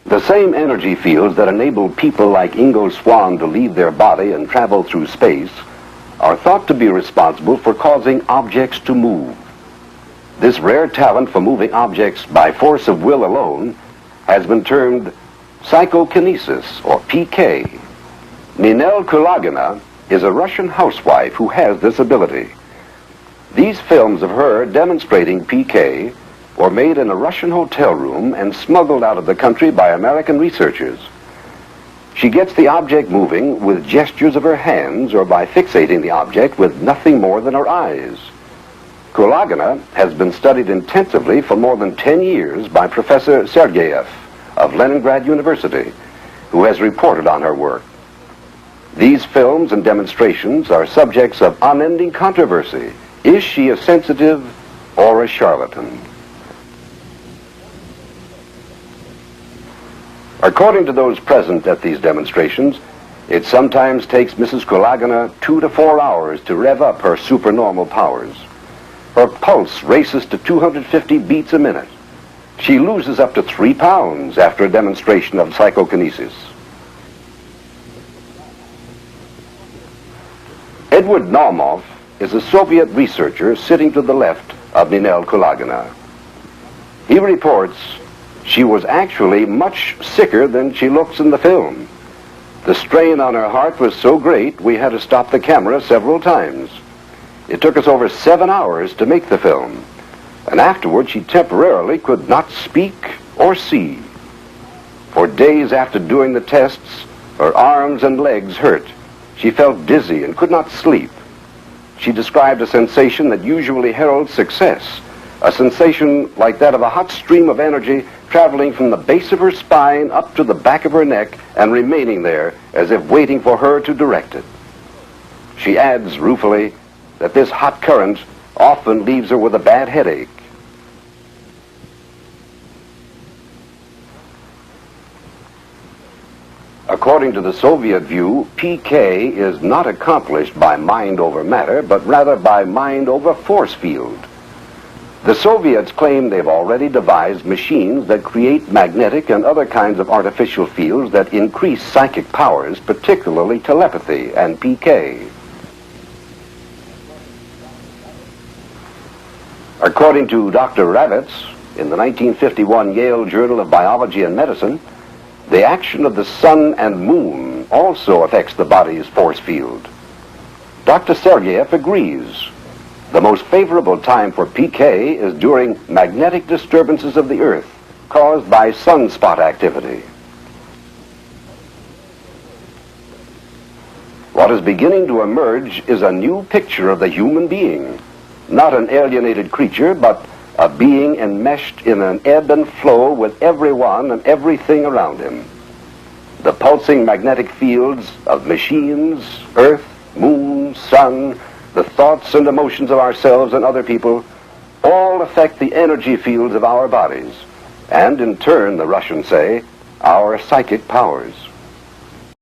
The same energy fields that enable people like Ingo Swann to leave their body and travel through space are thought to be responsible for causing objects to move. This rare talent for moving objects by force of will alone has been termed psychokinesis, or PK. Ninel Kulagina is a Russian housewife who has this ability. These films of her demonstrating PK were made in a Russian hotel room and smuggled out of the country by American researchers. She gets the object moving with gestures of her hands or by fixating the object with nothing more than her eyes. Kulagina has been studied intensively for more than 10 years by Professor Sergeyev of Leningrad University, who has reported on her work. These films and demonstrations are subjects of unending controversy. Is she a sensitive or a charlatan? According to those present at these demonstrations, it sometimes takes Mrs. Kulagina 2 to 4 hours to rev up her supernormal powers. Her pulse races to 250 beats a minute. She loses up to 3 pounds after a demonstration of psychokinesis. Edward Naumov is a Soviet researcher sitting to the left of Ninel Kulagina. He reports she was actually much sicker than she looks in the film. The strain on her heart was so great we had to stop the camera several times. It took us over 7 hours to make the film, and afterward she temporarily could not speak or see. For days after doing the tests, her arms and legs hurt. She felt dizzy and could not sleep. She described a sensation that usually heralds success, a sensation like that of a hot stream of energy traveling from the base of her spine up to the back of her neck and remaining there as if waiting for her to direct it. She adds ruefully that this hot current often leaves her with a bad headache. According to the Soviet view, PK is not accomplished by mind over matter, but rather by mind over force field. The Soviets claim they've already devised machines that create magnetic and other kinds of artificial fields that increase psychic powers, particularly telepathy and PK. According to Dr. Ravitz, in the 1951 Yale Journal of Biology and Medicine, the action of the sun and moon also affects the body's force field. Dr. Sergeyev agrees. The most favorable time for PK is during magnetic disturbances of the Earth caused by sunspot activity. What is beginning to emerge is a new picture of the human being, not an alienated creature, but a being enmeshed in an ebb and flow with everyone and everything around him. The pulsing magnetic fields of machines, Earth, moon, sun, the thoughts and emotions of ourselves and other people, all affect the energy fields of our bodies, and in turn, the Russians say, our psychic powers.